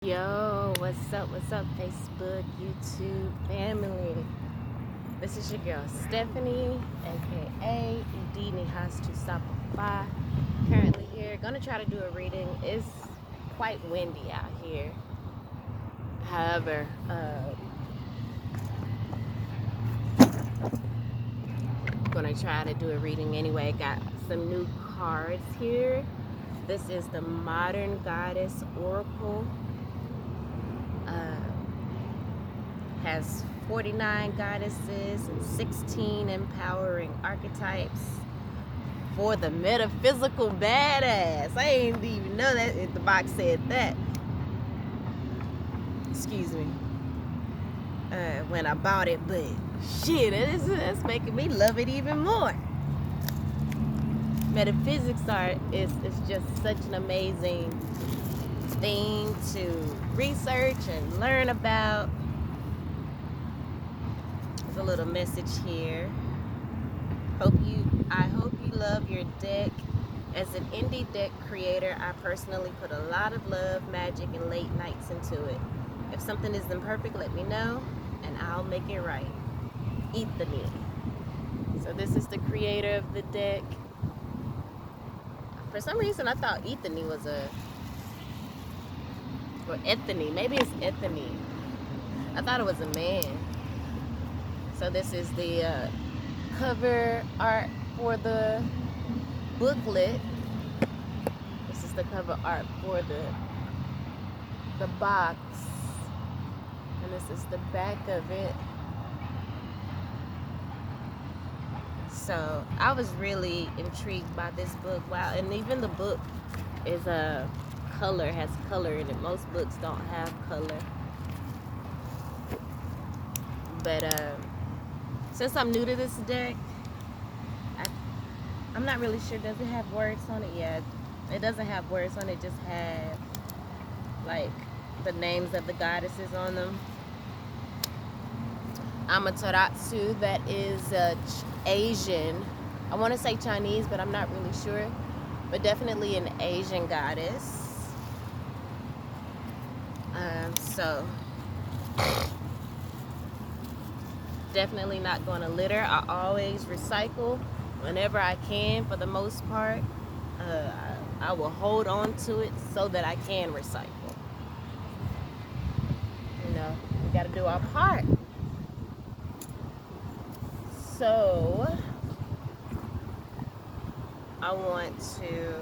Yo, what's up, Facebook, YouTube family? This is your girl, Stephanie, aka Udini has to stop by. Currently here, gonna try to do a reading. It's quite windy out here. However, gonna try to do a reading anyway. Got some new cards here. This is the Modern Goddess Oracle. Has 49 goddesses and 16 empowering archetypes for the metaphysical badass. I didn't even know that if the box said that. Excuse me. When I bought it, but shit, it's making me love it even more. Metaphysics is just such an amazing thing to research and learn about. There's a little message here. I hope you love your deck. As an indie deck creator, I personally put a lot of love, magic, and late nights into it. If something isn't perfect, let me know, and I'll make it right. Ethany. So this is the creator of the deck. For some reason, I thought Ethany was or Ethany. Maybe it's Ethany. I thought it was a man. So this is the cover art for the booklet. This is the cover art for the box. And this is the back of it. So I was really intrigued by this book. Wow, and even the book is has color in it. Most books don't have color. But since I'm new to this deck, I'm not really sure. Does it have words on it? Yeah, it doesn't have words on it. It just has like the names of the goddesses on them. Amaterasu, that is Asian. I want to say Chinese, but I'm not really sure. But definitely an Asian goddess. So definitely not going to litter. I always recycle whenever I can. For the most part, I will hold on to it so that I can recycle. You know, we got to do our part. So I want to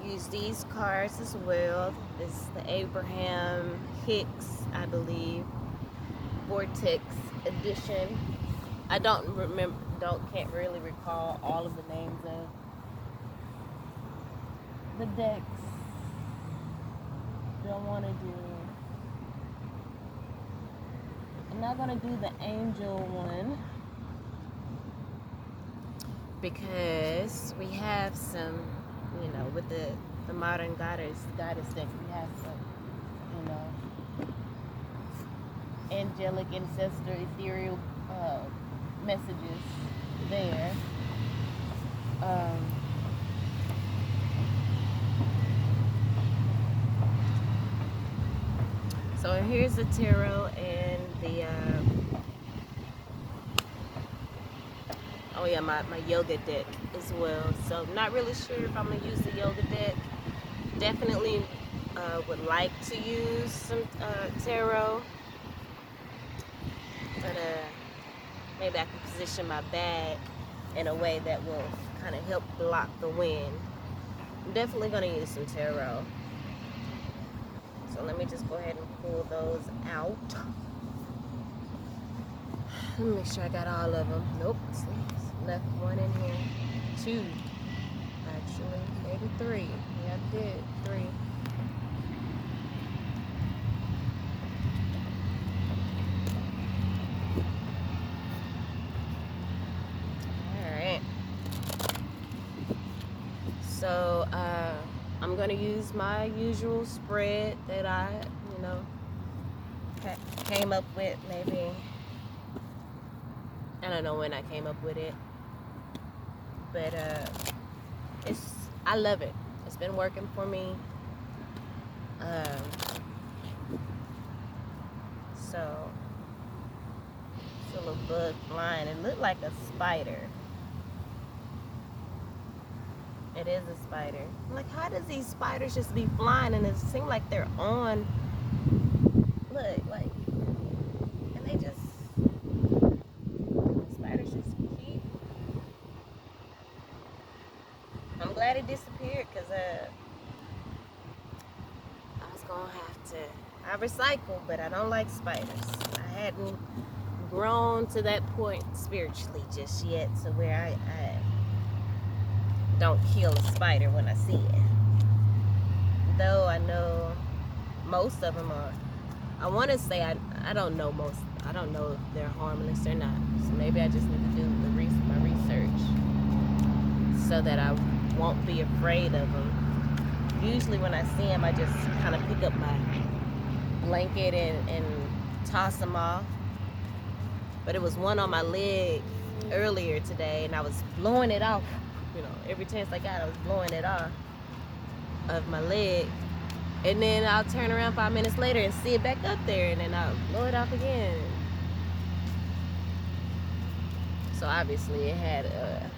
use these cards as well. This is the Abraham Hicks, I believe, Vortex edition. I can't really recall all of the names of the decks. I'm not gonna do the angel one because we have some, you know, with the modern goddess deck, we have some, you know, angelic, ancestor, ethereal messages there. So here's the tarot and the oh yeah, my yoga deck as well. So I'm not really sure if I'm gonna use the yoga deck. Definitely would like to use some tarot, but maybe I can position my bag in a way that will kind of help block the wind. I'm definitely gonna use some tarot. So let me just go ahead and pull those out. Let me make sure I got all of them. Nope, left one in here. Two, actually, maybe three. Yeah, I did, three. Alright. So, I'm going to use my usual spread that I, you know, came up with maybe. I don't know when I came up with it. But I love it. It's been working for me. So, it's a little bug flying. It looked like a spider. It is a spider. I'm like, how does these spiders just be flying and it seems like they're on? Look, like, and they just, spiders just keep. I'm glad it disappeared because I was gonna have to. I recycle, but I don't like spiders. I hadn't grown to that point spiritually just yet, to where I don't kill a spider when I see it. Though I know most of them are. I want to say I don't know most. I don't know if they're harmless or not. So maybe I just need to do my research so that I won't be afraid of them. Usually when I see them, I just kind of pick up my blanket and toss them off. But it was one on my leg earlier today, and I was blowing it off. You know, every chance I got, I was blowing it off of my leg. And then I'll turn around 5 minutes later and see it back up there, and then I'll blow it off again. So obviously it had a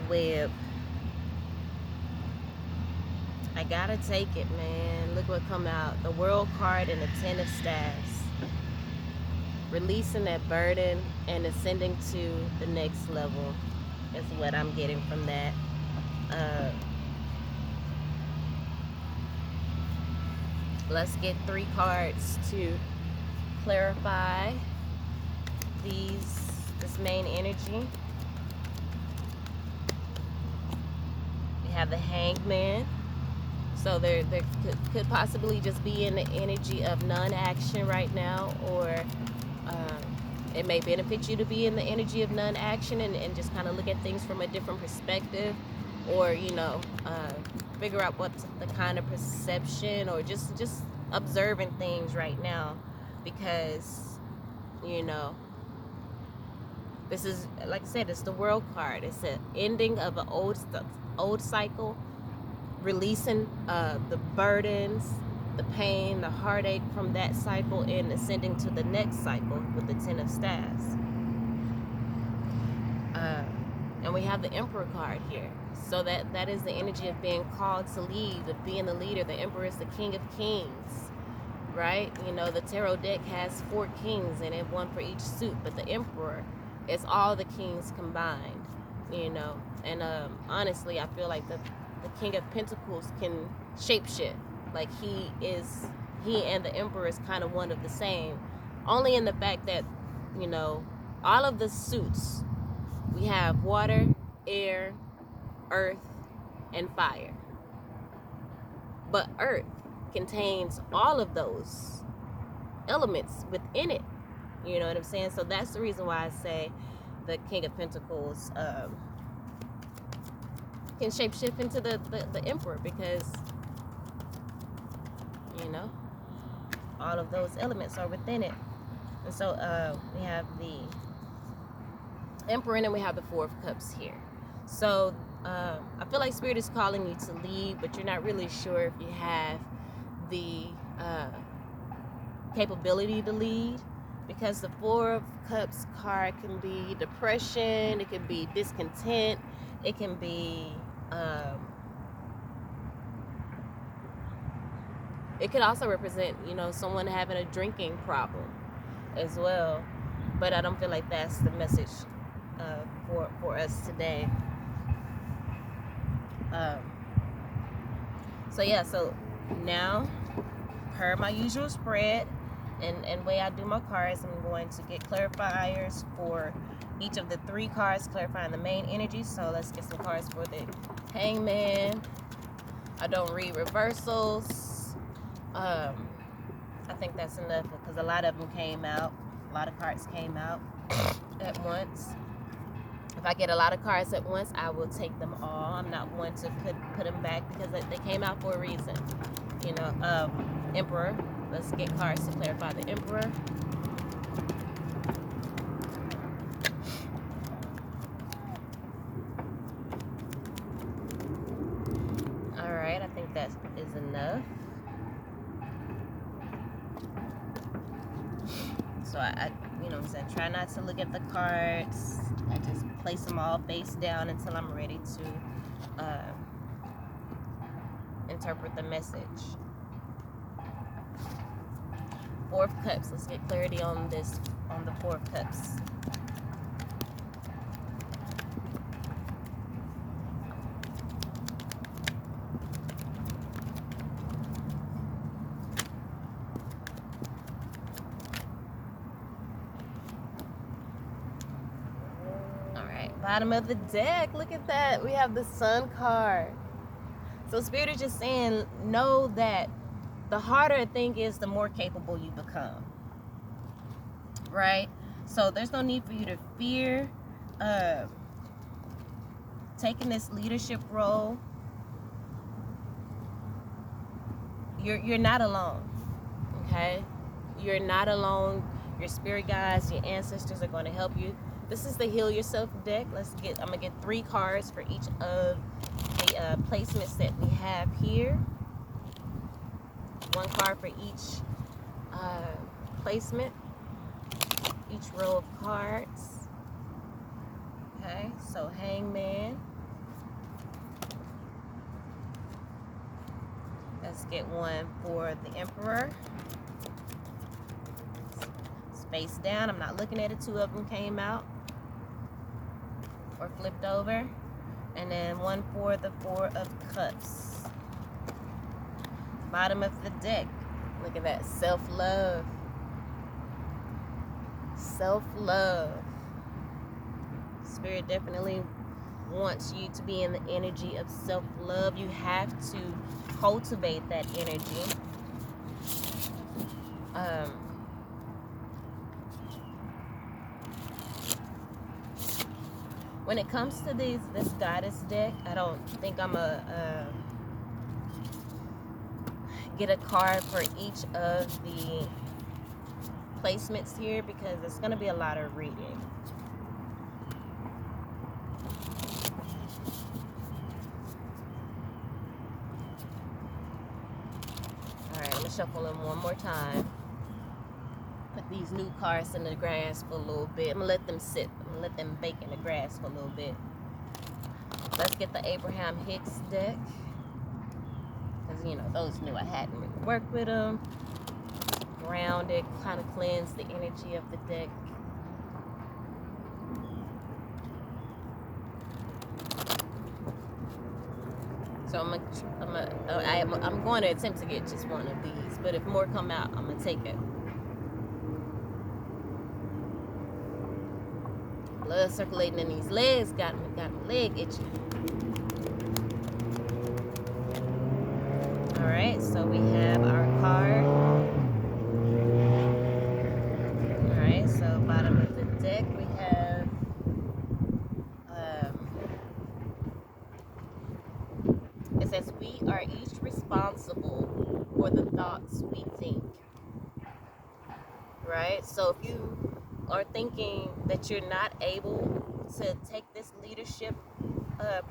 web. I gotta take it, man. Look what come out. The World card and the Ten of Staffs. Releasing that burden and ascending to the next level is what I'm getting from that. Let's get 3 cards to clarify this main energy. We have the Hanged Man. So there could possibly just be in the energy of non-action right now, or it may benefit you to be in the energy of non-action and just kind of look at things from a different perspective, or, you know, figure out what's the kind of perception, or just observing things right now, because, you know, this is, like I said, it's the World card. It's an ending of an old cycle, releasing the burdens, the pain, the heartache from that cycle, and ascending to the next cycle with the Ten of Staffs. And we have the Emperor card here. So that is the energy of being called to lead, of being the leader. The Emperor is the King of Kings, right? You know, the tarot deck has 4 kings in it, 1 for each suit, but the Emperor is all the kings combined, you know. And honestly, I feel like the King of Pentacles can shapeshift. Like he and the Emperor is kind of one of the same, only in the fact that, you know, all of the suits, we have water, air, earth, and fire. But earth contains all of those elements within it. You know what I'm saying? So that's the reason why I say the King of Pentacles can shapeshift into the Emperor, because, you know, all of those elements are within it. And so we have the Emperor, and then we have the 4 of Cups here. So I feel like Spirit is calling you to lead, but you're not really sure if you have the capability to lead, because the 4 of Cups card can be depression, it can be discontent, it can be it could also represent, you know, someone having a drinking problem as well. But I don't feel like that's the message for us today. So yeah, so now, per my usual spread and way I do my cards, I'm going to get clarifiers for each of the 3 cards, clarifying the main energy. So let's get some cards for the Hangman. I don't read reversals. I think that's enough, because a lot of them came out. A lot of cards came out at once. If I get a lot of cards at once, I will take them all. I'm not one to put them back, because they came out for a reason. You know, Emperor. Let's get cards to clarify the Emperor. All right, I think that is enough. So I you know what I'm saying, try not to look at the cards. I just place them all face down until I'm ready to interpret the message. Four of Cups. Let's get clarity on this, on the Four of Cups. Bottom of the deck, look at that. We have the Sun card. So Spirit is just saying, know that the harder a thing is, the more capable you become. Right? So there's no need for you to fear taking this leadership role. You're not alone. Okay? You're not alone. Your spirit guides, your ancestors are going to help you. This is the Heal Yourself deck. I'm gonna get 3 cards for each of the placements that we have here. 1 card for each placement, each row of cards. Okay, so Hangman. Let's get 1 for the Emperor. Face down. I'm not looking at it. 2 of them came out or flipped over. And then 1 for the Four of Cups. Bottom of the deck. Look at that. Self-love. Self-love. Spirit definitely wants you to be in the energy of self-love. You have to cultivate that energy. When it comes to this Goddess deck, I don't think I'm a get a card for each of the placements here, because it's going to be a lot of reading. Alright, I'm going to shuffle them one more time. Put these new cards in the grass for a little bit. I'm going to let them sit. I'm going to let them bake in the grass for a little bit. Let's get the Abraham Hicks deck. Because, you know, those knew I hadn't really worked with them. Grounded, kind of cleanse the energy of the deck. So I'm going to attempt to get just one of these. But if more come out, I'm going to take it. Blood circulating in these legs got my leg itchy. All right, so we have our card. All right, so bottom of the deck we have it says we are each responsible for the thoughts we think. Right? So if you are thinking that you're not able to take this leadership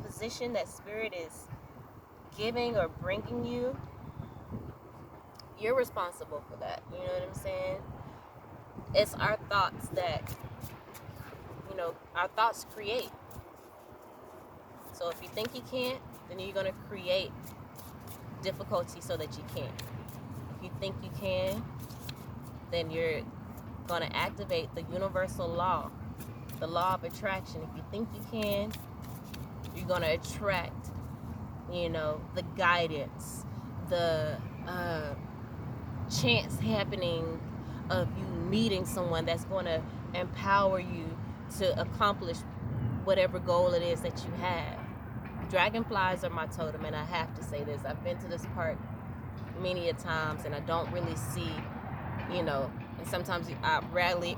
position that Spirit is giving or bringing you, you're responsible for that. You know what I'm saying? It's our thoughts that, you know, our thoughts create. So if you think you can't, then you're going to create difficulty so that you can't. If you think you can, then you're going to activate the universal law, the law of attraction. If you think you can, you're going to attract, you know, the guidance, the chance happening of you meeting someone that's going to empower you to accomplish whatever goal it is that you have. Dragonflies are my totem, and I have to say this. I've been to this park many a times, and I don't really see, you know, and sometimes I rarely,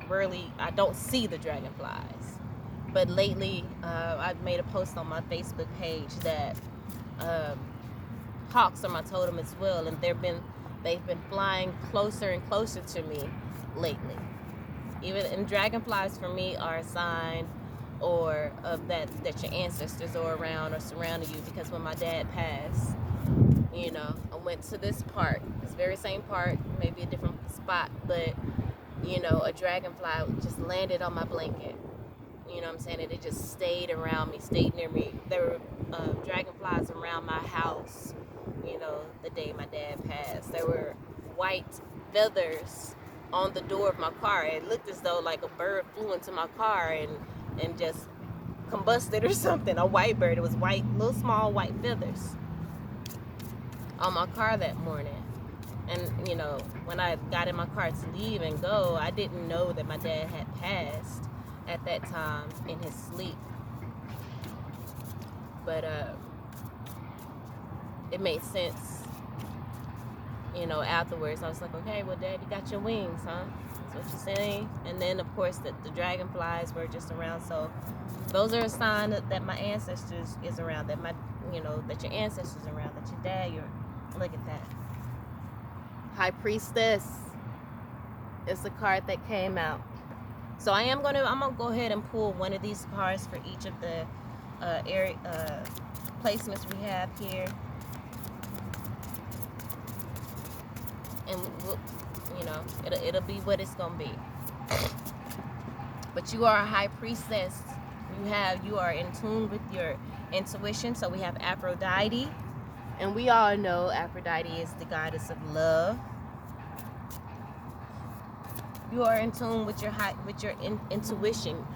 I don't see the dragonflies. But lately, I've made a post on my Facebook page that hawks are my totem as well, and they've been flying closer and closer to me lately. And dragonflies for me are a sign or of that your ancestors are around or surrounding you, because when my dad passed, you know, I went to this park, this very same park, maybe a different spot, but you know, a dragonfly just landed on my blanket. You know what I'm saying? And it just stayed around me, stayed near me. There were dragonflies around my house, you know, the day my dad passed. There were white feathers on the door of my car. It looked as though like a bird flew into my car and just combusted or something. A white bird. It was white, little small white feathers on my car that morning. And, you know, when I got in my car to leave and go, I didn't know that my dad had passed at that time in his sleep. But it made sense, you know, afterwards. I was like, okay, well, Dad, you got your wings, huh? That's what you're saying. And then, of course, the dragonflies were just around. So those are a sign that my ancestors is around, that my, you know, that your ancestors around, that your dad, look at that. High Priestess is the card that came out. So I'm gonna go ahead and pull one of these cards for each of the placements we have here, and we'll, you know, it'll be what it's gonna be. But you are a High Priestess. You are in tune with your intuition. So we have Aphrodite, and we all know Aphrodite is the goddess of love. You are in tune with your intuition.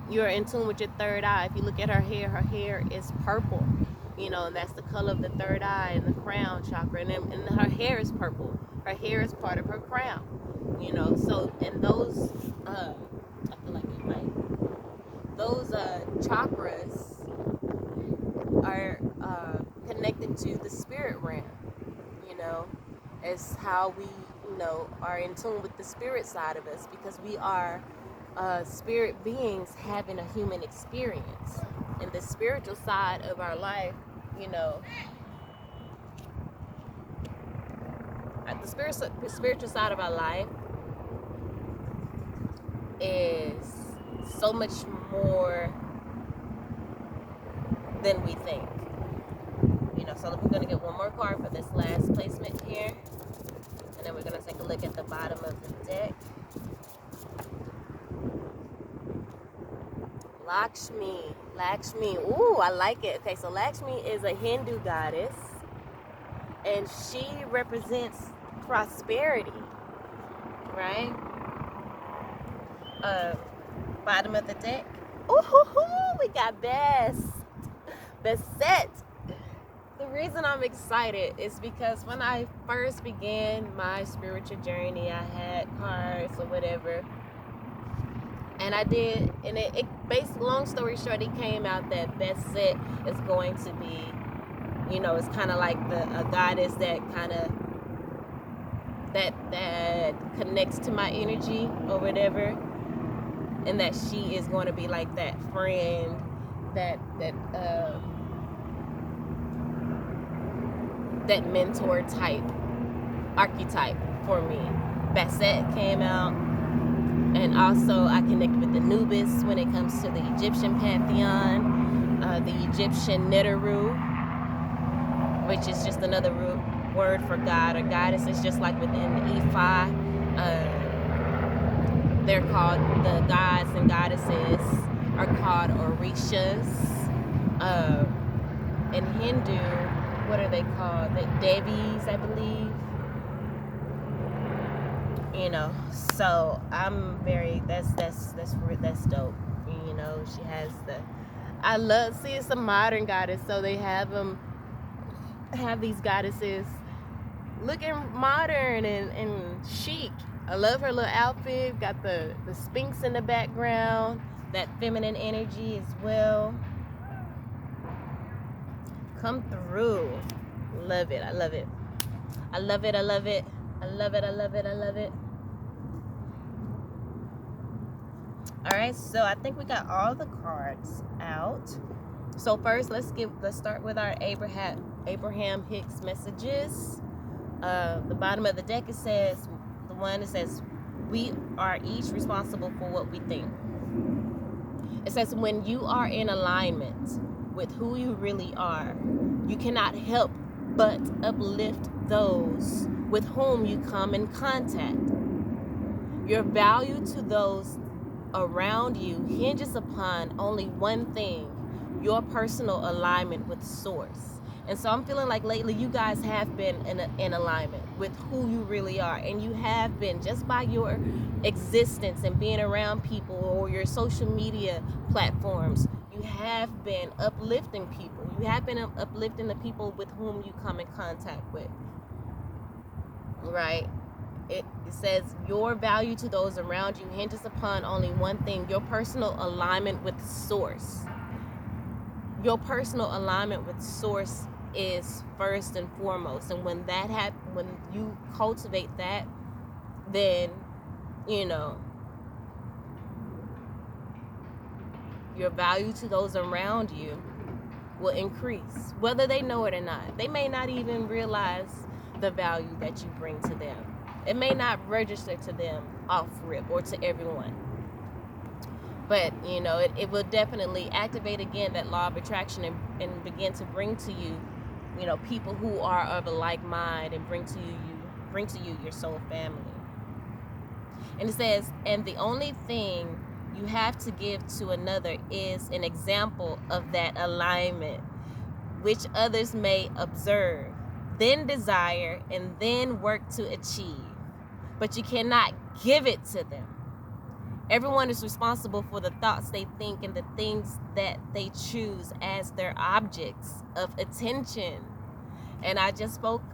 You're in tune with your third eye. If you look at her hair is purple. You know, and that's the color of the third eye and the crown chakra. And her hair is purple. Her hair is part of her crown. You know, so, and those, I feel like it might. Those chakras are connected to the spirit realm. You know, it's how we, you know, are in tune with the spirit side of us, because we are spirit beings having a human experience. And the spiritual side of our life, you know, the spiritual side of our life is so much more than we think. You know, so we're going to get one more card for this last placement here. And then we're going to take a look at the bottom of the deck. Lakshmi. Ooh, I like it. Okay, so Lakshmi is a Hindu goddess, and she represents prosperity, right? Bottom of the deck. Ooh, we got Best set. The reason I'm excited is because when I first began my spiritual journey, I had cards or whatever, and I did, and it based, long story short, it came out that Best set is going to be, you know, it's kind of like a goddess that kind of that connects to my energy or whatever, and that she is going to be like that friend, that mentor type archetype for me. Basset came out, and also I connect with Anubis when it comes to the Egyptian pantheon, the Egyptian Neteru, which is just another word for God or goddess. It's just like within the Ifa, they're called, the gods and goddesses are called Orishas. In Hindu, what are they called? The Devis, I believe. You know, so I'm very, that's dope. You know, she has I love, see, it's a modern goddess, so they have these goddesses looking modern and chic. I love her little outfit, got the Sphinx in the background, that feminine energy as well. Come through. Love it. I love it. I love it. I love it. I love it. I love it. I love it. All right, so I think we got all the cards out. So first, let's start with our Abraham Hicks messages. The bottom of the deck, it says, the one that says, we are each responsible for what we think. It says, when you are in alignment with who you really are, you cannot help but uplift those with whom you come in contact. Your value to those around you hinges upon only one thing: your personal alignment with source. And so I'm feeling like lately you guys have been in alignment with who you really are, and you have been just by your existence and being around people or your social media platforms. You have been uplifting people. You have been uplifting the people with whom you come in contact with, right? It says your value to those around you hinges upon only one thing: your personal alignment with source. Your personal alignment with source is first and foremost, and when you cultivate that, then your value to those around you will increase, whether they know it or not. They may not even realize the value that you bring to them. It may not register to them off rip or to everyone. But, it will definitely activate again that law of attraction and begin to bring to you, people who are of a like mind, and bring to you your soul family. And it says, and the only thing you have to give to another is an example of that alignment, which others may observe, then desire, and then work to achieve. But you cannot give it to them. Everyone is responsible for the thoughts they think and the things that they choose as their objects of attention. And I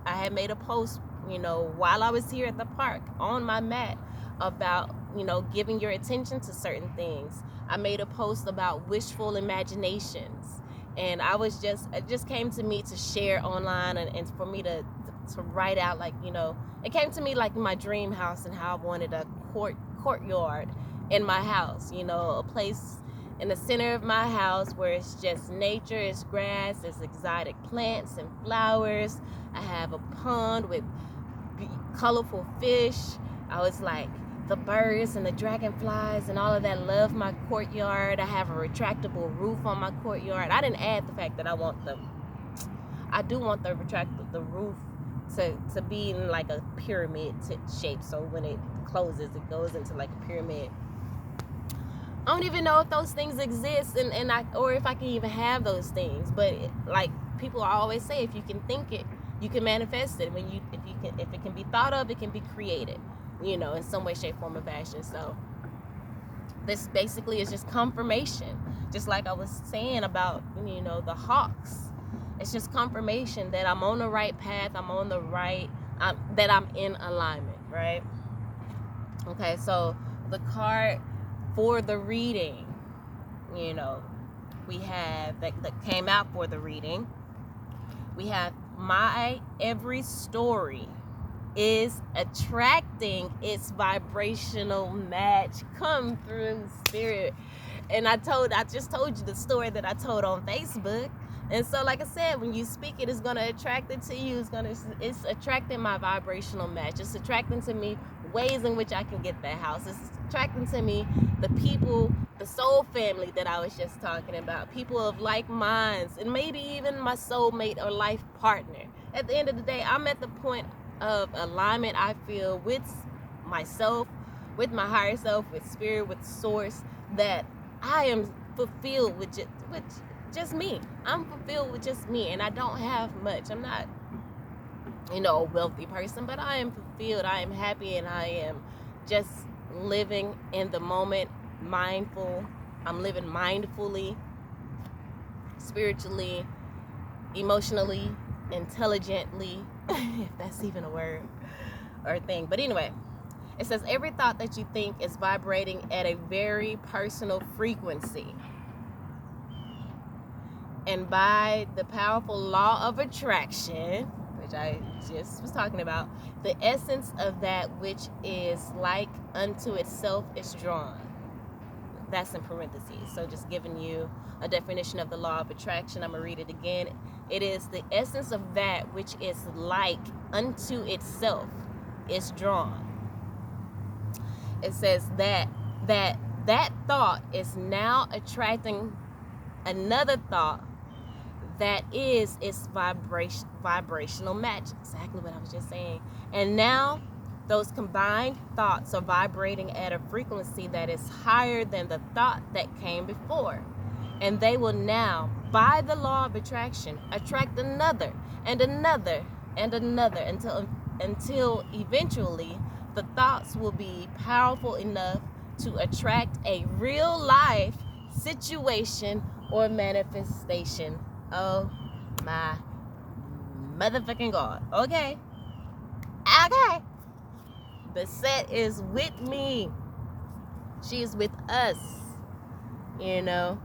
had made a post, while I was here at the park on my mat about, giving your attention to certain things. I made a post about wishful imaginations. And it just came to me to share online and for me to write out, it came to me like my dream house and how I wanted a courtyard in my house, a place in the center of my house where it's just nature, it's grass, it's exotic plants and flowers. I have a pond with colorful fish. I was like, the birds and the dragonflies and all of that love my courtyard. I have a retractable roof on my courtyard. I didn't add the fact that I do want the roof to be in like a pyramid shape, so when it closes, it goes into like a pyramid. I don't even know if those things exist, or if I can even have those things. But like people always say, if you can think it, you can manifest it. If it can be thought of, it can be created, in some way, shape, form, or fashion. So this basically is just confirmation, just like I was saying about the hawks. It's just confirmation that I'm on the right path. That I'm in alignment, right? Okay, so the card for the reading, we have that came out for the reading. We have my every story is attracting its vibrational match. Come through, spirit. And I just told you the story that I told on Facebook. And so, like I said, when you speak it, it's gonna attract it to you. It's attracting my vibrational match. It's attracting to me ways in which I can get that house. It's attracting to me the people, the soul family that I was just talking about, people of like minds, and maybe even my soulmate or life partner. At the end of the day, I'm at the point of alignment, I feel, with myself, with my higher self, with spirit, with source, that I am fulfilled with just me. I'm fulfilled with just me, and I don't have much. I'm not, a wealthy person, but I am fulfilled. I am happy, and I am just living in the moment, mindful. I'm living mindfully, spiritually, emotionally, intelligently, if that's even a word or a thing. But anyway, it says every thought that you think is vibrating at a very personal frequency. And by the powerful law of attraction, which I just was talking about, the essence of that which is like unto itself is drawn. That's in parentheses. So just giving you a definition of the law of attraction. I'm going to read it again. It is the essence of that which is like unto itself is drawn. It says that thought is now attracting another thought that is its vibrational match. Exactly what I was just saying. And now Those combined thoughts are vibrating at a frequency that is higher than the thought that came before. And they will now, by the law of attraction, attract another and another and another until eventually the thoughts will be powerful enough to attract a real life situation or manifestation. Oh my motherfucking God. Okay. Okay. The set is with me. She is with us. You know.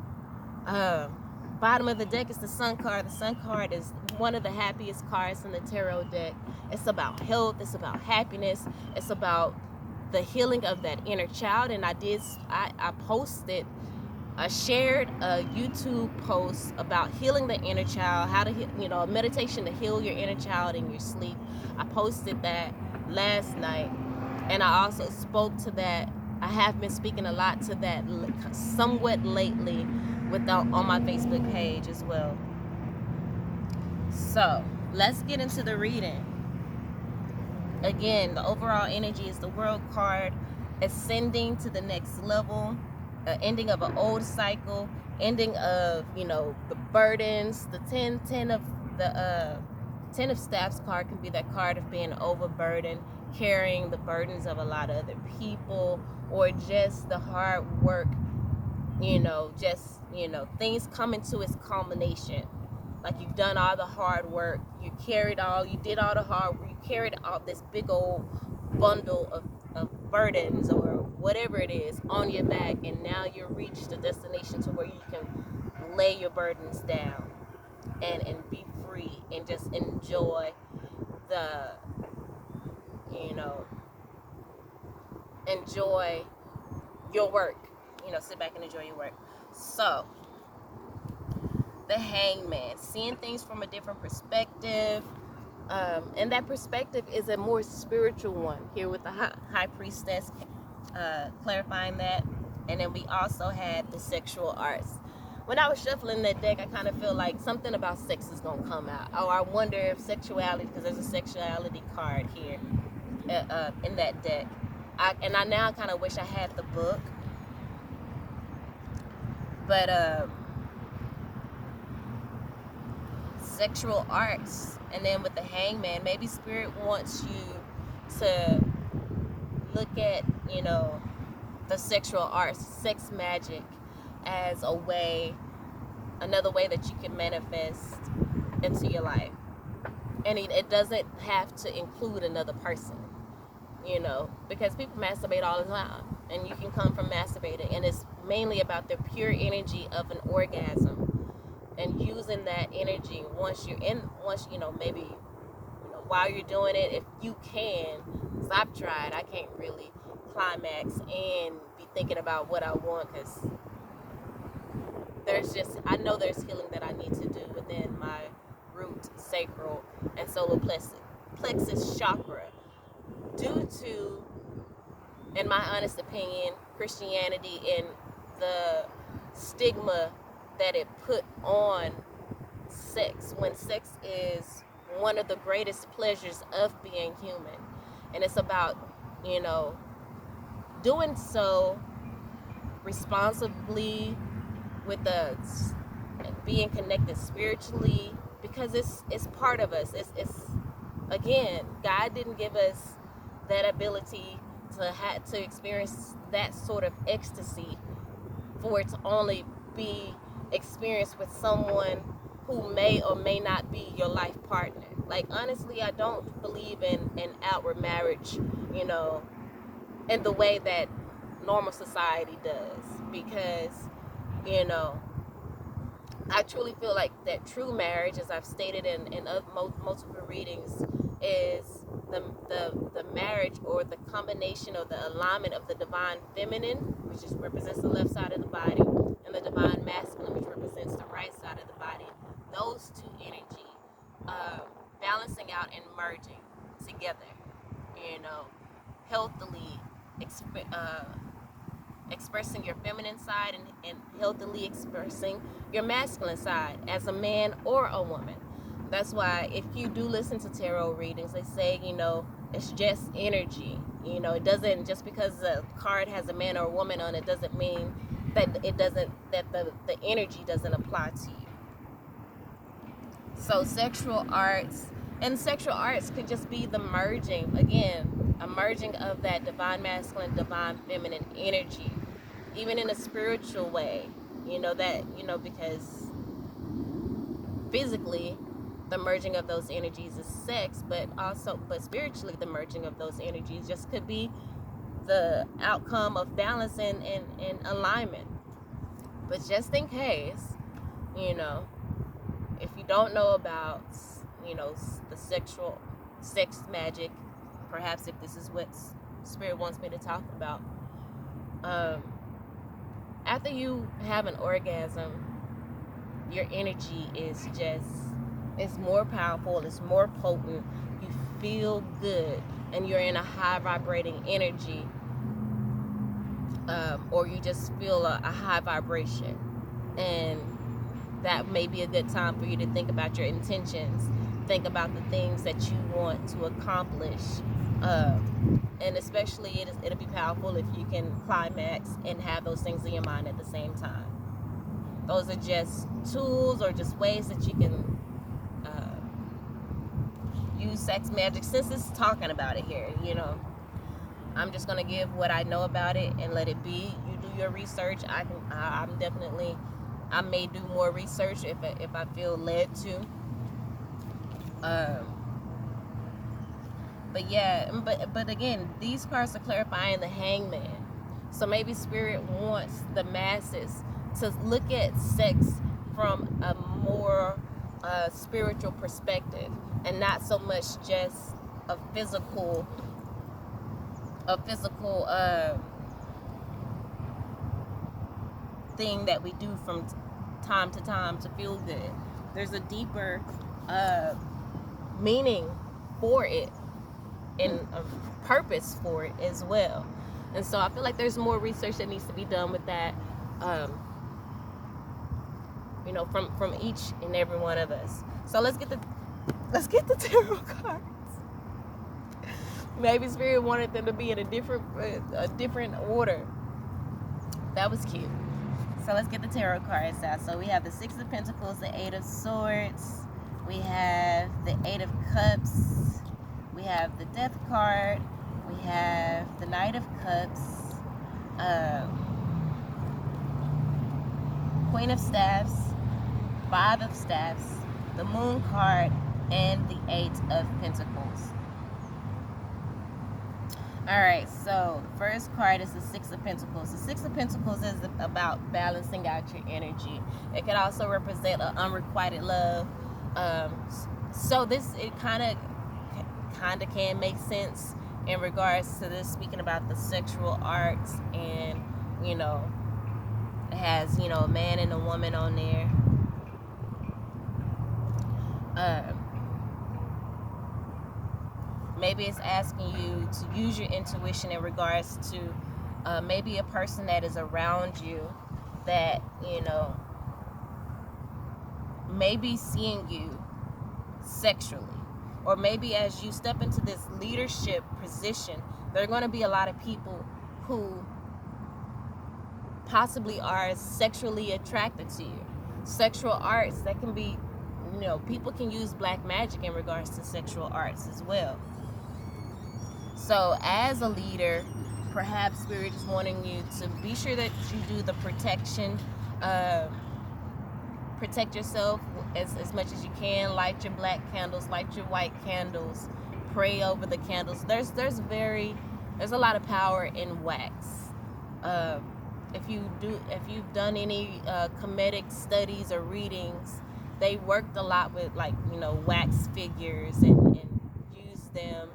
Bottom of the deck is the Sun card. The Sun card is one of the happiest cards in the tarot deck. It's about health. It's about happiness. It's about the healing of that inner child. And I shared a YouTube post about healing the inner child, how to a meditation to heal your inner child in your sleep. I posted that last night, and I also spoke to that. I have been speaking a lot to that somewhat lately on my Facebook page as well. So let's get into the reading. Again, the overall energy is the World card, ascending to the next level, ending of an old cycle, ending of the burdens. The 10 of Staffs card can be that card of being overburdened, carrying the burdens of a lot of other people, or just the hard work, things coming to its culmination. Like you've done all the hard work, you did all the hard work, you carried all this big old bundle of burdens or whatever it is on your back, and now you've reached a destination to where you can lay your burdens down and be free and just enjoy enjoy your work. Sit back and enjoy your work. So the Hangman, seeing things from a different perspective, and that perspective is a more spiritual one here with the High Priestess, clarifying that. And then we also had the sexual arts. When I was shuffling that deck, I kind of feel like something about sex is going to come out. Oh, I wonder if sexuality, because there's a sexuality card here in that deck. I now kind of wish I had the book. But sexual arts, and then with the Hangman, maybe Spirit wants you to look at the sexual arts, sex magic, as another way that you can manifest into your life. And it doesn't have to include another person, because people masturbate all the time, and you can come from masturbating, and it's mainly about the pure energy of an orgasm, and using that energy once maybe while you're doing it, if you can. Because I've tried, I can't really climax and be thinking about what I want, because I know there's healing that I need to do within my root, sacral, and solar plexus chakra, due to, in my honest opinion, Christianity and the stigma that it put on sex, when sex is one of the greatest pleasures of being human. And it's about, doing so responsibly, with being connected spiritually, because it's part of us. It's again, God didn't give us that ability to experience that sort of ecstasy for it to only be experienced with someone who may or may not be your life partner. Like, honestly, I don't believe in outward marriage, in the way that normal society does, because I truly feel like that true marriage, as I've stated in multiple readings, is the marriage, or the combination, or the alignment of the divine feminine, which represents the left side of the body, and the divine masculine, which represents the right side of the body. Those two energy balancing out and merging together, healthily expressing your feminine side and healthily expressing your masculine side as a man or a woman. That's why if you do listen to tarot readings, they say, you know, it's just energy. You know, it doesn't, just because a card has a man or a woman on it doesn't mean that it doesn't, that the energy doesn't apply to you. So sexual arts, and sexual arts could just be the merging, again, a merging of that divine masculine, divine feminine energy, even in a spiritual way, you know, that, you know, because physically the merging of those energies is sex, but spiritually the merging of those energies just could be the outcome of balance and alignment. But just in case, you know, if you don't know about, you know, the sexual sex magic, perhaps if this is what Spirit wants me to talk about, after you have an orgasm, your energy is just, it's more powerful, it's more potent, you feel good, and you're in a high vibrating energy, or you just feel a high vibration. And that may be a good time for you to think about your intentions, think about the things that you want to accomplish, and especially it'll be powerful if you can climax and have those things in your mind at the same time. Those are just tools or just ways that you can use sex magic. Since it's talking about it here, you know, I'm just gonna give what I know about it and let it be. You do your research. I may do more research if I feel led to. But yeah, but again, these cards are clarifying the Hangman. So maybe Spirit wants the masses to look at sex from a more spiritual perspective, and not so much just a physical thing that we do from time to time to feel good. There's a deeper meaning for it and a purpose for it as well. And so I feel like there's more research that needs to be done with that, you know, from each and every one of us. So let's get the tarot cards. Maybe Spirit wanted them to be in a different order. That was cute. So let's get the tarot cards out. So we have the Six of Pentacles, the Eight of Swords, we have the Eight of Cups, we have the Death card, we have the Knight of Cups, Queen of Staffs, Five of Staffs, the Moon card, and the Eight of Pentacles. Alright, so the first card is the Six of Pentacles. The Six of Pentacles is about balancing out your energy. It can also represent an unrequited love. So it kind of can make sense in regards to this, speaking about the sexual arts, and, you know, it has, you know, a man and a woman on there. Maybe it's asking you to use your intuition in regards to maybe a person that is around you that, you know, maybe seeing you sexually. Or maybe as you step into this leadership position, there are going to be a lot of people who possibly are sexually attracted to you. Sexual arts, that can be, you know, people can use black magic in regards to sexual arts as well. So as a leader, perhaps Spirit is wanting you to be sure that you do the protection, protect yourself as much as you can. Light your black candles, light your white candles, pray over the candles. There's a lot of power in wax. If you've done any comedic studies or readings, they worked a lot with, like, you know, wax figures and used them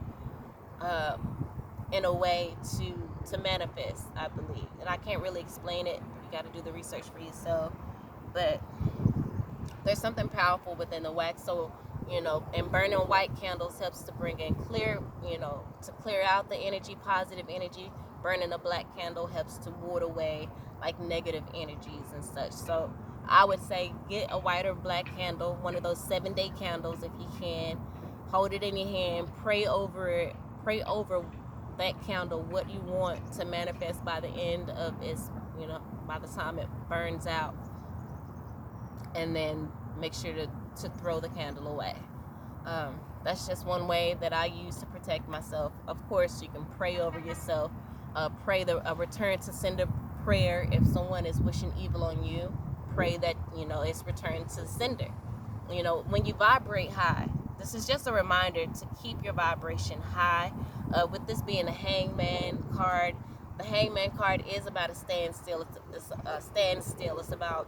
in a way to manifest, I believe. And I can't really explain it. You got to do the research for yourself. But there's something powerful within the wax. So, you know, and burning white candles helps to bring in clear, you know, to clear out the energy, positive energy. Burning a black candle helps to ward away like negative energies and such. So I would say get a white or black candle, one of those 7-day candles if you can. Hold it in your hand, pray over it, pray over that candle, what you want to manifest by the end of its, by the time it burns out. And then make sure to throw the candle away. That's just one way that I use to protect myself. Of course, you can pray over yourself. Pray a return to sender prayer. If someone is wishing evil on you, pray that, it's returned to sender. When you vibrate high, this is just a reminder to keep your vibration high. With this being a hangman card, the hangman card is about a standstill. It's a standstill. It's about,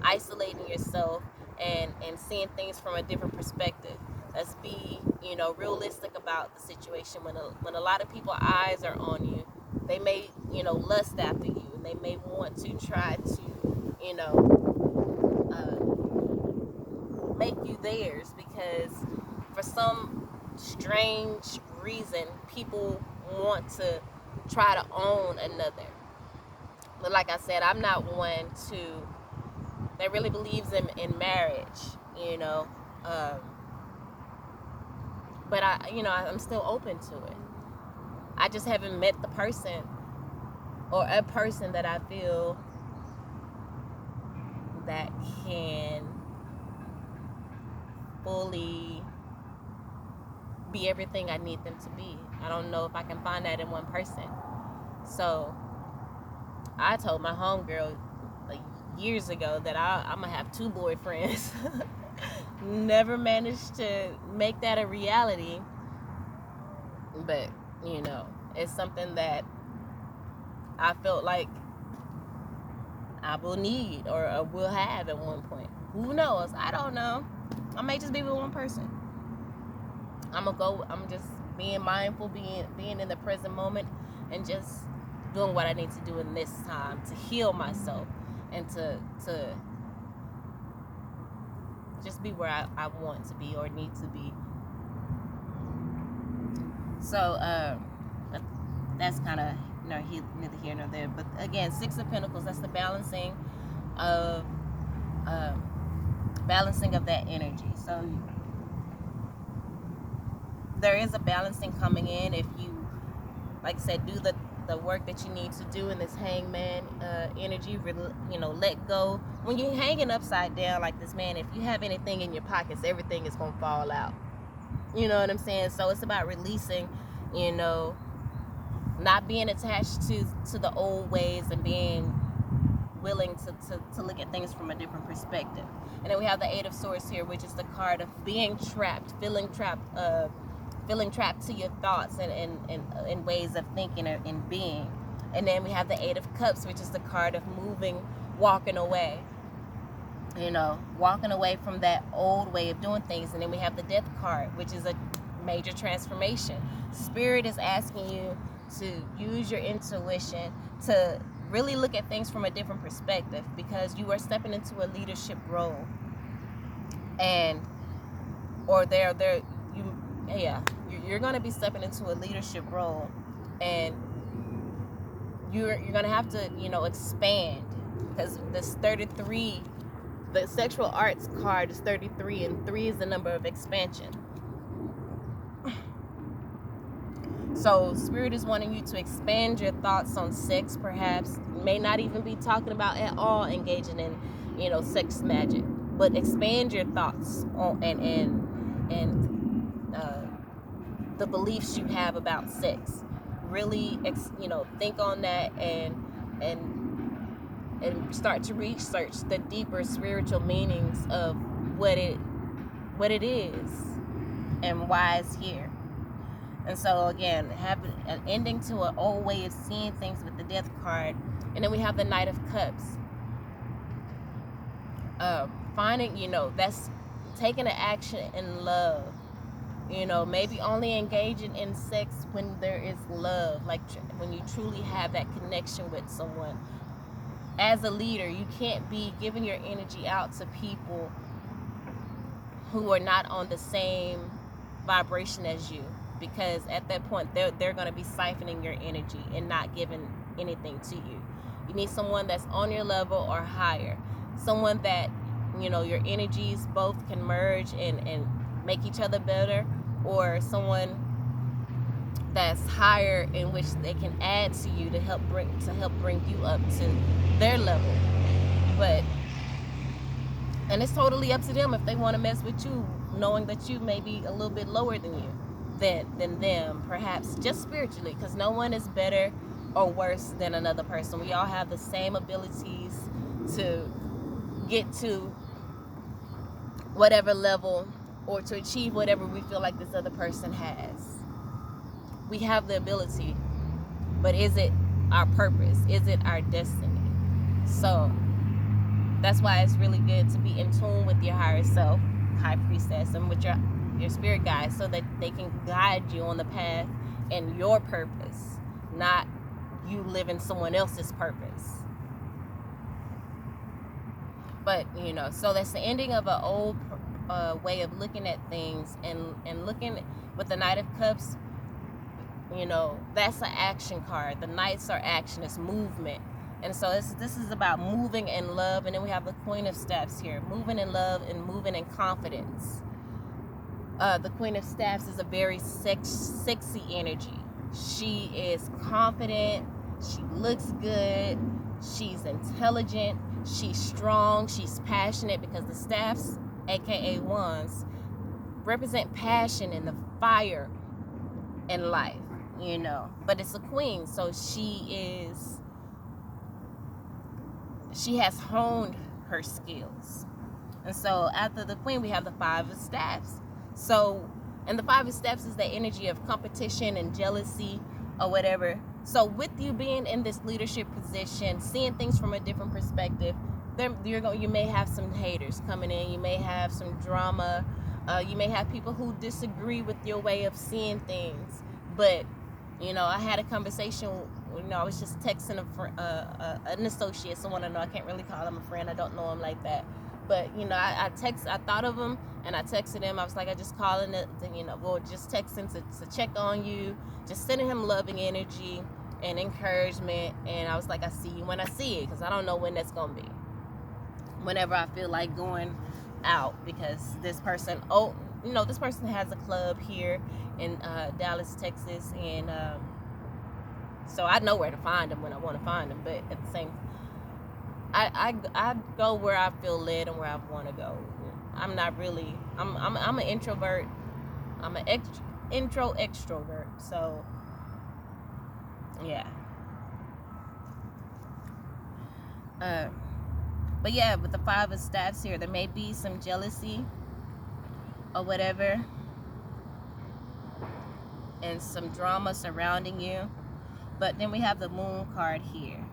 isolating yourself and seeing things from a different perspective. Let's be, realistic about the situation. When a lot of people's eyes are on you, they may, lust after you, and they may want to try to, make you theirs, because for some strange reason, people want to try to own another. But like I said, I'm not one that really believes in marriage, but I'm still open to it. I just haven't met the person or a person that I feel that can fully be everything I need them to be. I don't know if I can find that in one person. So I told my homegirl like years ago that I'm gonna have 2 boyfriends. Never managed to make that a reality, but it's something that I felt like I will need or will have at one point. Who knows? I don't know. I may just be with one person. I'm just being mindful, being in the present moment, and just doing what I need to do in this time to heal myself and to just be where I want to be or need to be. So that's kind of neither here nor there. But again, 6 of Pentacles, that's the balancing of that energy. So there is a balancing coming in if you, like I said, do the work that you need to do in this hangman energy. Let go. When you're hanging upside down like this, man, if you have anything in your pockets, everything is gonna fall out. You know what I'm saying? So it's about releasing, not being attached to the old ways and being willing to look at things from a different perspective. And then we have the 8 of Swords here, which is the card of being trapped, feeling trapped to your thoughts and ways of thinking and being. And then we have the 8 of Cups, which is the card of moving, walking away. Walking away from that old way of doing things. And then we have the Death card, which is a major transformation. Spirit is asking you to use your intuition to really look at things from a different perspective, because you are stepping into a leadership role. You're going to be stepping into a leadership role, and you're going to have to, expand, because this 33, the sexual arts card is 33, and 3 is the number of expansion. So Spirit is wanting you to expand your thoughts on sex, perhaps. May not even be talking about at all engaging in, sex magic, but expand your thoughts on and the beliefs you have about sex. Really, think on that and start to research the deeper spiritual meanings of what it is and why it's here. And so again, having an ending to an old way of seeing things with the Death card. And then we have the Knight of Cups. Finding, that's taking an action in love. Maybe only engaging in sex when there is love, like when you truly have that connection with someone. As a leader, you can't be giving your energy out to people who are not on the same vibration as you, because at that point they're going to be siphoning your energy and not giving anything to you. You need someone that's on your level or higher. someone that, you know, your energies both can merge and make each other better, or someone that's higher in which they can add to you to help bring you up to their level. But and it's totally up to them if they want to mess with you, knowing that you may be a little bit lower than you, than them, perhaps just spiritually, because no one is better or worse than another person. We all have the same abilities to get to whatever level or to achieve whatever we feel like this other person has. We have the ability, but is it our purpose? Is it our destiny? So that's why it's really good to be in tune with your higher self, high priestess, and with your spirit guides, so that they can guide you on the path and your purpose, not you living someone else's purpose. But, you know, so that's the ending of an old way of looking at things, and looking with the Knight of Cups, you know, that's an action card. The Knights are action, it's movement. And so this is about moving in love. And then we have the Queen of Staffs here, moving in love and moving in confidence. The Queen of Staffs is a very sexy energy. She is confident. She looks good. She's intelligent. She's strong. She's passionate, because the staffs, aka wands, represent passion and the fire in life, you know. But it's a queen, so she has honed her skills. And so after the queen, we have the Five of Staffs. So, and the Five of Staffs is the energy of competition and jealousy or whatever. So with you being in this leadership position, seeing things from a different perspective, you may have some haters coming in. You may have some drama. You may have people who disagree with your way of seeing things. But, you know, I had a conversation. You know, I was just texting an associate, someone I know. I can't really call him a friend. I don't know him like that. But, you know, I thought of him, and I texted him. I was like, I just calling it, you know, well, just texting to check on you, just sending him loving energy and encouragement. And I was like, I see you when I see it, because I don't know when that's going to be. Whenever I feel like going out, because this person, you know, this person has a club here in Dallas, Texas, and so I know where to find them when I want to find them. But at the same, I go where I feel led and where I want to go. I'm not really. I'm an introvert. I'm an intro extrovert. So yeah. But yeah, with the Five of Staffs here, there may be some jealousy or whatever, and some drama surrounding you. But then we have the Moon card here.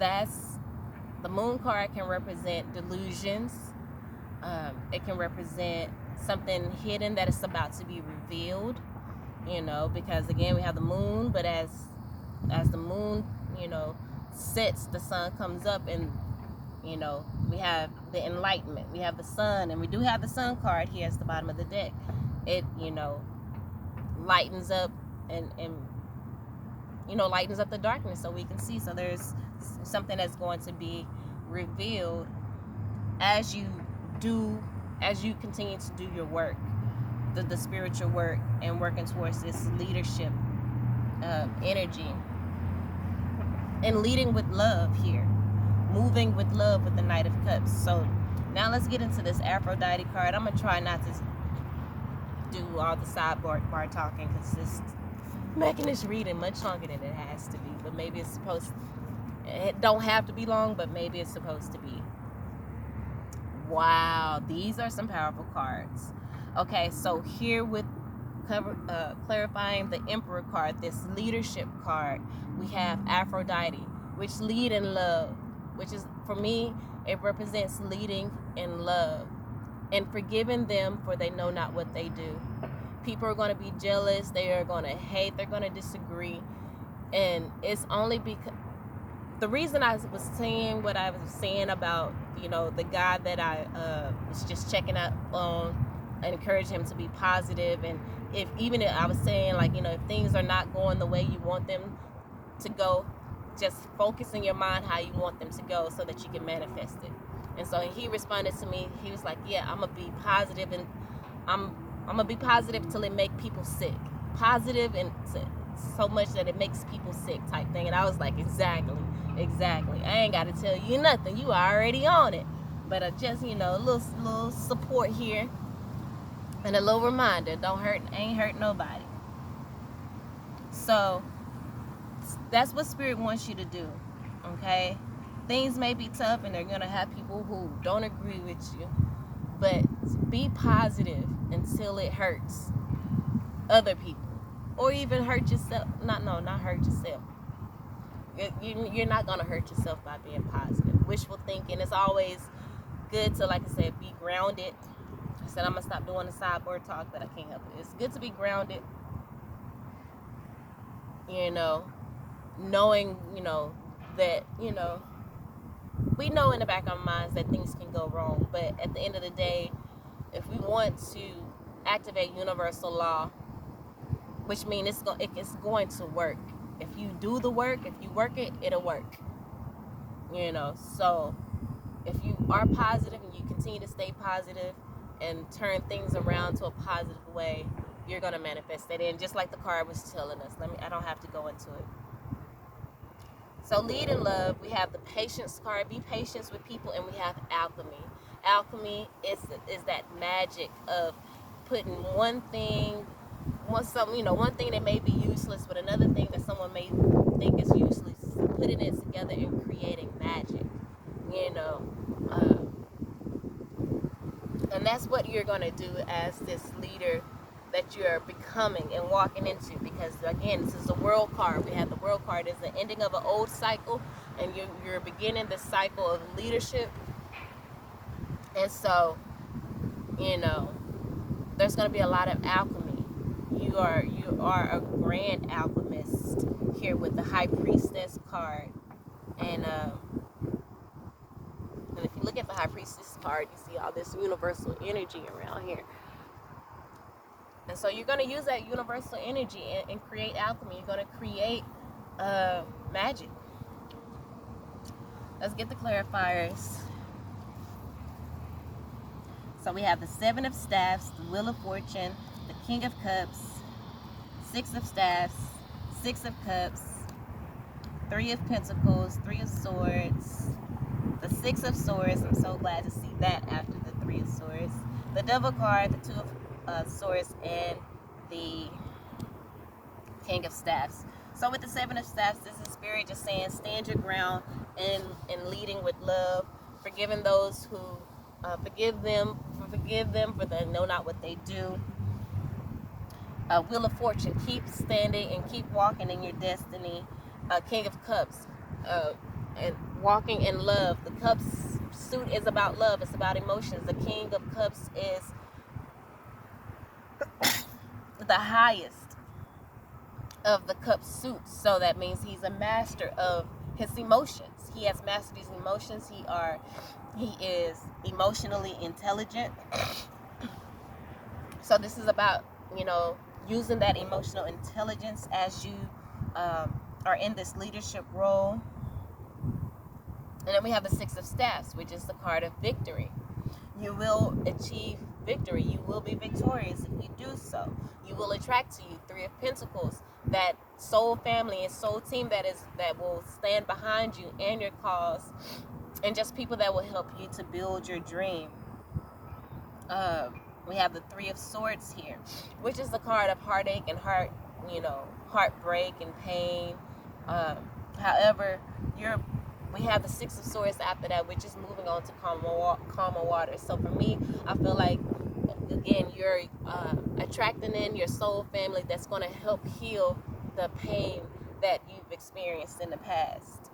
The Moon card can represent delusions. It can represent something hidden that is about to be revealed, you know, because again, we have the moon, but as the moon, you know, sets, the sun comes up, and, you know, we have the enlightenment. We have the sun, and we do have the sun card here at the bottom of the deck. It, you know, lightens up and you know, lightens up the darkness so we can see. So there's something that's going to be revealed as you continue to do your work, the spiritual work, and working towards this leadership energy, and leading with love here, moving with love with the Knight of Cups. So now let's get into this Aphrodite card. I'm gonna try not to do all the sidebar talking, because this making this reading much longer than it has to be. But maybe it's supposed to, it don't have to be long, but maybe it's supposed to be. Wow, these are some powerful cards. Okay, so here with clarifying the Emperor card, this leadership card, we have Aphrodite, which lead in love, which is, for me, it represents leading in love and forgiving them, for they know not what they do. People are going to be jealous, they are going to hate, they're going to disagree, and it's only because the reason I was saying what I was saying about, you know, the guy that I was just checking out on, and encourage him to be positive. And if I was saying, like, you know, if things are not going the way you want them to go, just focus in your mind how you want them to go so that you can manifest it. And so he responded to me. He was like, yeah, I'm gonna be positive, and I'm gonna be positive till it make people sick. Positive and so much that it makes people sick type thing. And I was like, exactly. I ain't gotta tell you nothing. You already on it. But just, a little support here and a little reminder. Ain't hurt nobody. So that's what Spirit wants you to do. Okay? Things may be tough, and they're gonna have people who don't agree with you. But be positive until it hurts other people, or even hurt yourself. Not hurt yourself. You're not gonna hurt yourself by being positive. Wishful thinking is always good to, like I said, be grounded. I said I'm gonna stop doing the sideboard talk, but I can't help it. It's good to be grounded. Knowing, that, we know in the back of our minds that things can go wrong, but at the end of the day, if we want to activate universal law, which means it's going to work. If you do the work, if you work it, it'll work. So if you are positive and you continue to stay positive and turn things around to a positive way, you're going to manifest that in, just like the card was telling us. I don't have to go into it. So lead in love. We have the patience card. Be patient with people. And we have alchemy. Alchemy is that magic of putting one thing that may be useless, but another thing that someone may think is useless, putting it together and creating magic. And that's what you're going to do as this leader that you're becoming and walking into, because again, this is the world card. We have the world card as the ending of an old cycle, and you're beginning the cycle of leadership. And so, there's going to be a lot of alchemy. You are a grand alchemist here with the High Priestess card. And if you look at the High Priestess card, you see all this universal energy around here. And so you're going to use that universal energy and create alchemy. You're going to create magic. Let's get the clarifiers. So we have the Seven of Staffs, the Wheel of Fortune, the King of Cups, Six of Staffs, Six of Cups, Three of Pentacles, Three of Swords, the Six of Swords. I'm so glad to see that after the Three of Swords. The Devil card, the Two of Swords, and the King of Staffs. So with the Seven of Staffs, this is Spirit just saying stand your ground and leading with love, forgiving those who forgive them for they know not what they do. Wheel of Fortune, keep standing and keep walking in your destiny. King of Cups, and walking in love. The Cups suit is about love. It's about emotions. The King of Cups is the highest of the cup suits. So that means he's a master of his emotions. He has mastered his emotions. He is emotionally intelligent. So this is about, using that emotional intelligence as you are in this leadership role. And then we have the Six of Staffs, which is the card of victory. You will achieve victory. You will be victorious if you do so. You will attract to you Three of Pentacles, that soul family and soul team that will stand behind you and your cause, and just people that will help you to build your dream. We have the Three of Swords here, which is the card of heartache and heartbreak and pain. However, we have the Six of Swords after that, which is moving on to calmer waters. So for me, I feel like, again, you're attracting in your soul family that's going to help heal the pain that you've experienced in the past.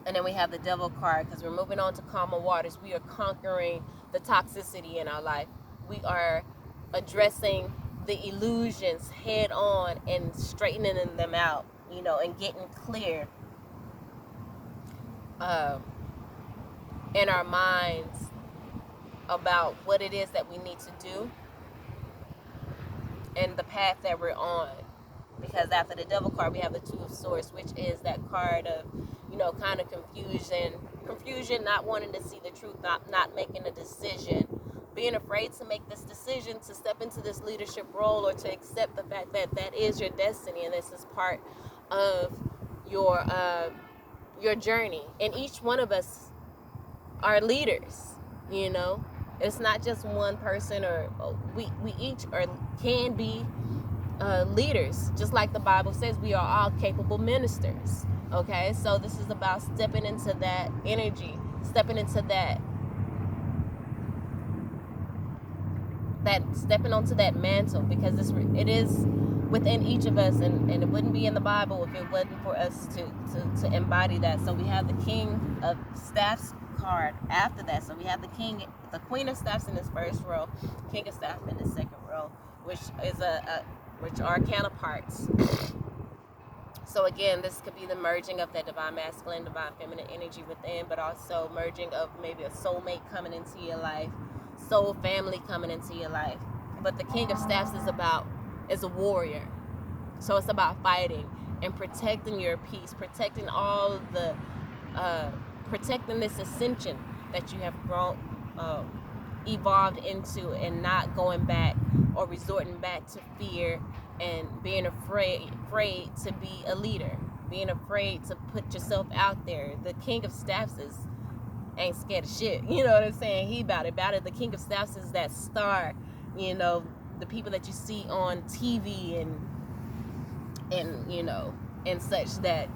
And then we have the Devil card, because we're moving on to calmer waters. We are conquering the toxicity in our life. We are addressing the illusions head on and straightening them out, and getting clear in our minds about what it is that we need to do and the path that we're on. Because after the Devil card, we have the Two of Swords, which is that card of, you know, kind of confusion, not wanting to see the truth, not making a decision, being afraid to make this decision, to step into this leadership role, or to accept the fact that that is your destiny, and this is part of your journey. And each one of us are leaders, you know. It's not just one person, or we each can be leaders. Just like the Bible says, we are all capable ministers. Okay, so this is about stepping into that energy, stepping into stepping onto that mantle, because it is within each of us, and it wouldn't be in the Bible if it wasn't for us to embody that. So we have the King of Staffs card after that. So we have the Queen of Staffs in this first row, King of Staffs in the second row, which is which are counterparts. So again, this could be the merging of that divine masculine, divine feminine energy within, but also merging of maybe a soulmate coming into your life, soul family coming into your life. But the King of Staffs is a warrior. So it's about fighting and protecting your peace, protecting all the, protecting this ascension that you have grown, evolved into, and not going back or resorting back to fear and being afraid to be a leader, being afraid to put yourself out there. The King of Staffs ain't scared of shit. You know what I'm saying? He about it. The King of Staffs is that star, you know, the people that you see on TV and you know, and such, that,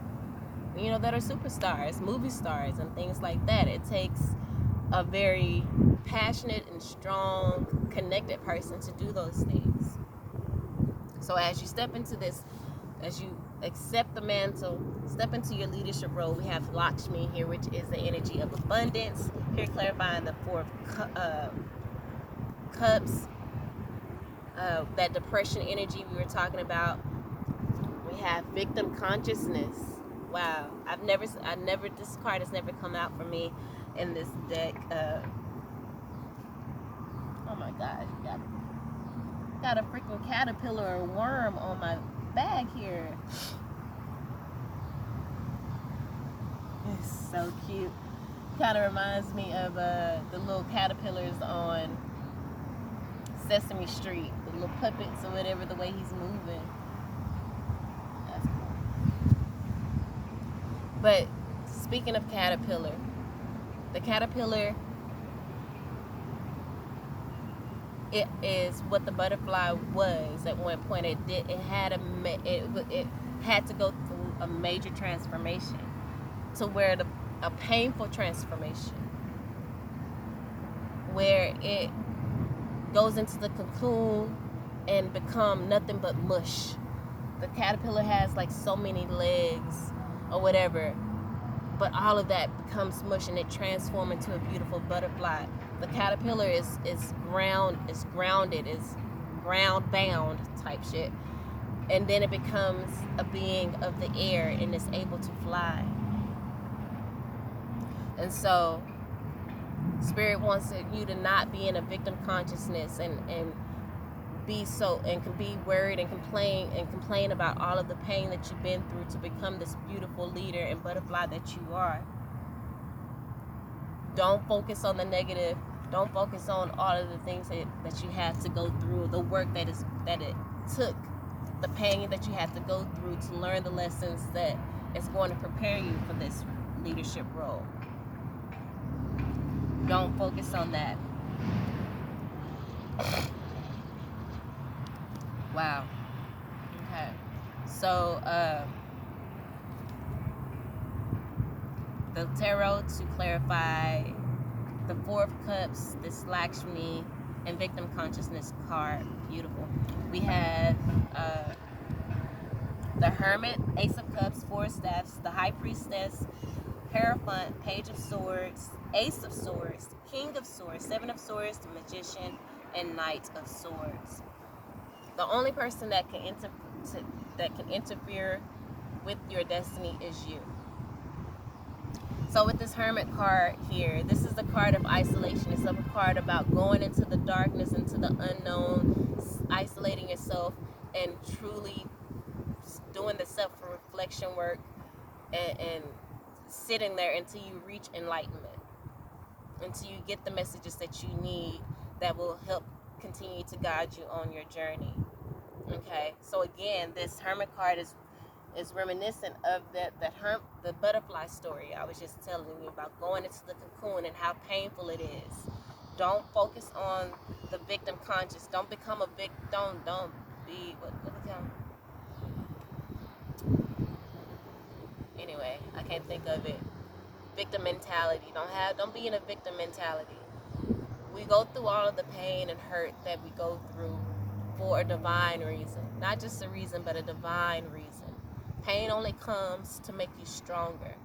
you know, that are superstars, movie stars and things like that. It takes a very passionate and strong, connected person to do those things. So as you step into this, as you accept the mantle, step into your leadership role, we have Lakshmi here, which is the energy of abundance. Here clarifying the Four of Cups, that depression energy we were talking about. We have victim consciousness. Wow, this card has never come out for me in this deck. Oh my God, got a freaking caterpillar or worm on my bag here. It's so cute. Kind of reminds me of the little caterpillars on Sesame Street, the little puppets or whatever, the way he's moving. That's cool. But speaking of caterpillar, the caterpillar, it is what the butterfly was at one point. It had to go through a major transformation, to where a painful transformation, where it goes into the cocoon and become nothing but mush. The caterpillar has like so many legs or whatever, but all of that becomes mush and it transforms into a beautiful butterfly. The caterpillar is grounded, is ground bound type shit, and then it becomes a being of the air and is able to fly. And so Spirit wants you to not be in a victim consciousness and can be worried and complain about all of the pain that you've been through to become this beautiful leader and butterfly that you are. Don't focus on the negative. Don't focus on all of the things that you have to go through, the work that it took, the pain that you have to go through to learn the lessons that is going to prepare you for this leadership role. Don't focus on that. Wow. Okay. So, the tarot, to clarify, the Four of Cups, this Lakshmi, and victim consciousness card. Beautiful. We have the Hermit, Ace of Cups, Four of Staffs, the High Priestess, Hierophant, Page of Swords, Ace of Swords, King of Swords, Seven of Swords, the Magician, and Knight of Swords. The only person that can interfere with your destiny is you. So with this Hermit card here, this is the card of isolation. It's a card about going into the darkness, into the unknown, isolating yourself, and truly doing the self-reflection work and sitting there until you reach enlightenment, until you get the messages that you need that will help continue to guide you on your journey. Okay, so again, this Hermit card is reminiscent of the butterfly story I was just telling you about, going into the cocoon and how painful it is. Don't focus on the victim conscious. Don't become a victim. Don't be what become. Anyway, I can't think of it. Victim mentality. Don't be in a victim mentality. We go through all of the pain and hurt that we go through for a divine reason. Not just a reason, but a divine reason. Pain only comes to make you stronger.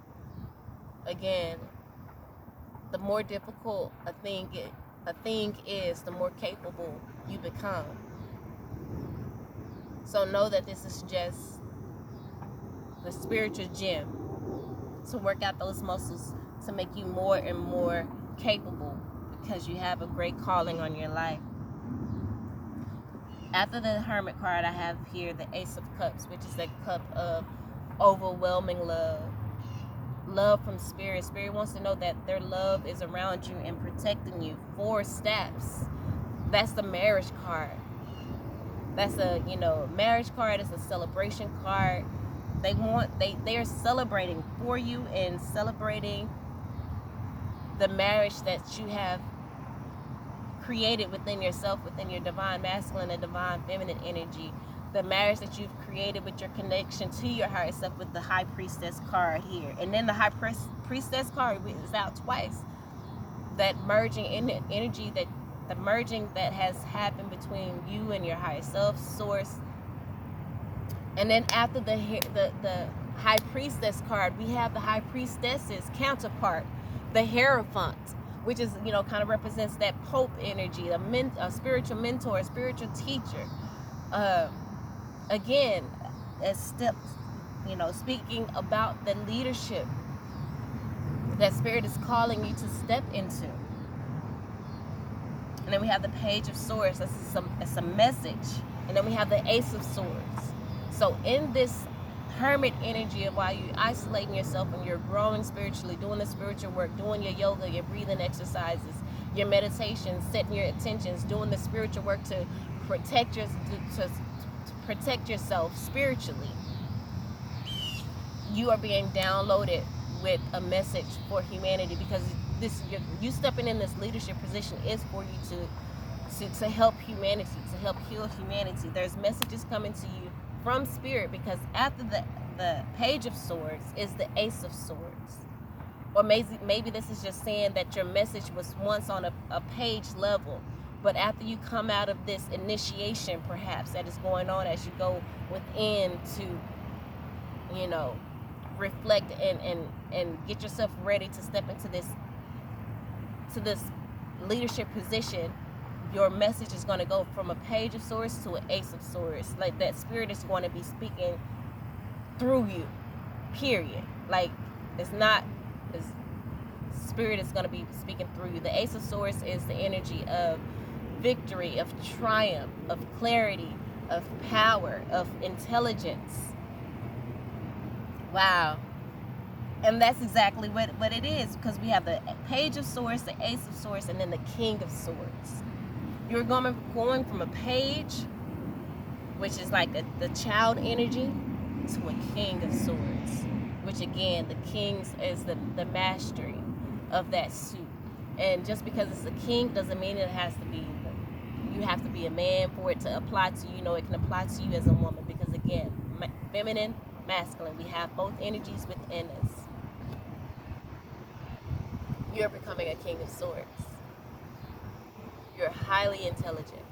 Again, the more difficult a thing is, the more capable you become. So know that this is just the spiritual gym to work out those muscles to make you more and more capable, because you have a great calling on your life. After the Hermit card, I have here the Ace of Cups, which is the cup of overwhelming love. Love from Spirit. Spirit wants to know that their love is around you and protecting you. 4 steps. That's the marriage card. That's a, marriage card is a celebration card. They are celebrating for you and celebrating the marriage that you have created within yourself, within your divine masculine and divine feminine energy. The marriage that you've created with your connection to your higher self, with the High Priestess card here. And then the High Priestess card is out twice. That merging energy, the merging that has happened between you and your higher self, source. And then after the High Priestess card, we have the High Priestess's counterpart, the Hierophant, which is, kind of represents that Pope energy, a spiritual mentor, a spiritual teacher. Again, as steps, speaking about the leadership that Spirit is calling you to step into. And then we have the Page of Swords. It's a message. And then we have the Ace of Swords. So in this Hermit energy of while you're isolating yourself and you're growing spiritually, doing the spiritual work, doing your yoga, your breathing exercises, your meditation, setting your intentions, doing the spiritual work to protect yourself spiritually, you are being downloaded with a message for humanity, because you stepping in this leadership position is for you to help humanity, to help heal humanity. There's messages coming to you from Spirit, because after the Page of Swords is the Ace of Swords. Or maybe this is just saying that your message was once on a page level, but after you come out of this initiation, perhaps, that is going on as you go within to, reflect and get yourself ready to step into this leadership position, your message is going to go from a Page of Swords to an Ace of Swords. Like, that Spirit is going to be speaking through you, period. Like, Spirit is going to be speaking through you. The Ace of Swords is the energy of victory, of triumph, of clarity, of power, of intelligence. Wow. And that's exactly what it is, because we have the Page of Swords, the Ace of Swords, and then the King of Swords. You're going from a page, which is like the child energy, to a King of Swords, which again, the King's is the mastery of that suit. And just because it's a king doesn't mean it has to be, you have to be a man for it to apply to you. It can apply to you as a woman, because again, feminine, masculine, we have both energies within us. You're becoming a King of Swords. You're highly intelligent.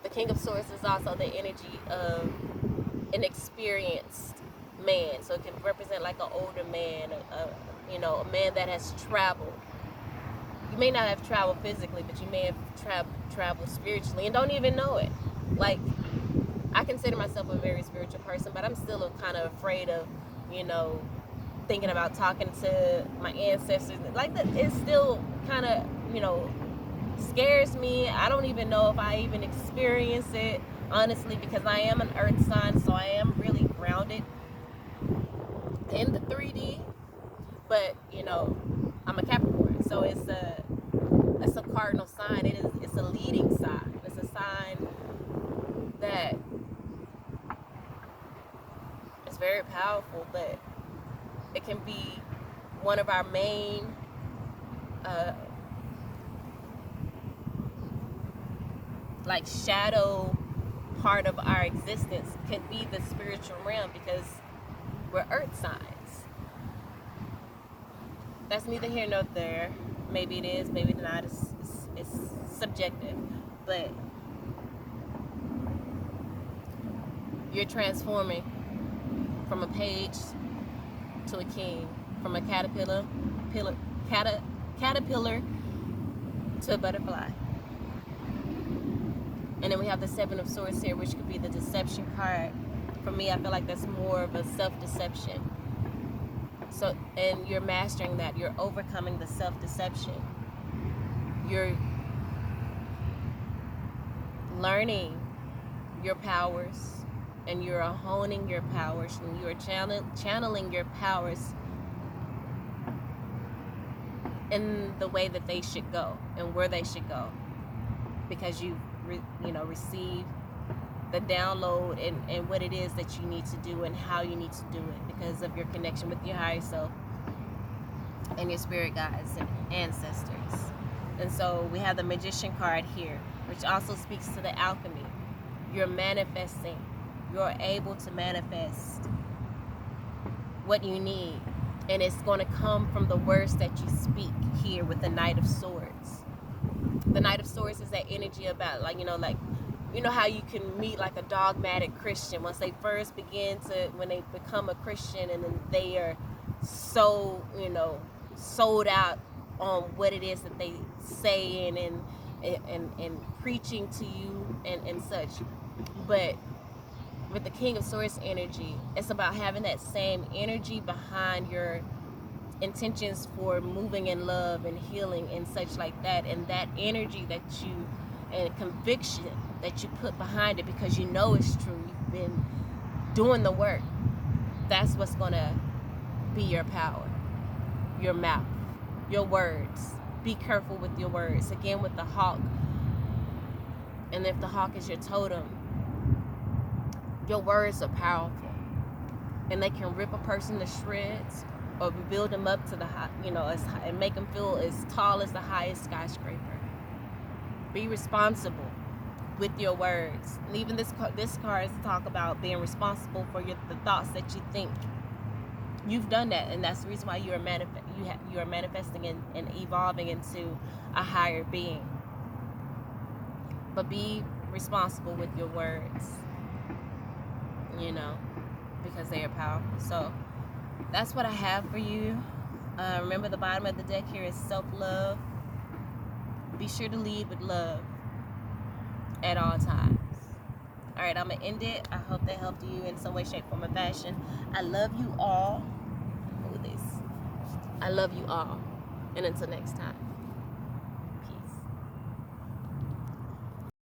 The King of Swords is also the energy of an experienced man. So it can represent like an older man, a man that has traveled. You may not have traveled physically, but you may have traveled spiritually and don't even know it. Like, I consider myself a very spiritual person, but I'm still kind of afraid of, thinking about talking to my ancestors. Like, that, it's still kind of, scares me. I don't even know if I even experience it, honestly, because I am an earth sign, so I am really grounded in the 3D. But you know, I'm a Capricorn, so it's a cardinal sign. It's a leading sign. It's a sign that is very powerful, but it can be one of our main like shadow part of our existence, could be the spiritual realm, because we're earth signs. That's neither here nor there. Maybe it is, maybe not. It's subjective, but you're transforming from a page to a king, from a caterpillar to a butterfly. And then we have the Seven of Swords here, which could be the deception card. For me, I feel like that's more of a self-deception. So, and you're mastering that. You're overcoming the self-deception. You're learning your powers, and you're honing your powers, and you're channeling your powers in the way that they should go and where they should go, because you've receive the download and what it is that you need to do and how you need to do it, because of your connection with your higher self and your spirit guides and ancestors. And so we have the Magician card here, which also speaks to the alchemy. You're manifesting. You're able to manifest what you need, and it's going to come from the words that you speak here with the Knight of Swords. The Knight of Swords is that energy about, like, you know how you can meet like a dogmatic Christian once they first begin to, when they become a Christian, and then they are so, sold out on what it is that they say and preaching to you and such. But with the King of Swords energy, it's about having that same energy behind your intentions for moving in love and healing and such like that, and that energy that you, and conviction that you put behind it, because you know it's true, you've been doing the work. That's what's gonna be your power. Your mouth, your words. Be careful with your words. Again, with the hawk, and if the hawk is your totem, your words are powerful, and they can rip a person to shreds, or build them up to the high, and make them feel as tall as the highest skyscraper. Be responsible with your words. And even this card talk about being responsible for the thoughts that you think. You've done that, and that's the reason why you are manifesting and evolving into a higher being. But be responsible with your words, because they are powerful. So that's what I have for you. Remember, the bottom of the deck here is self-love. Be sure to lead with love at all times. All right, I'm going to end it. I hope that helped you in some way, shape, form, or fashion. I love you all. I love you all. And until next time.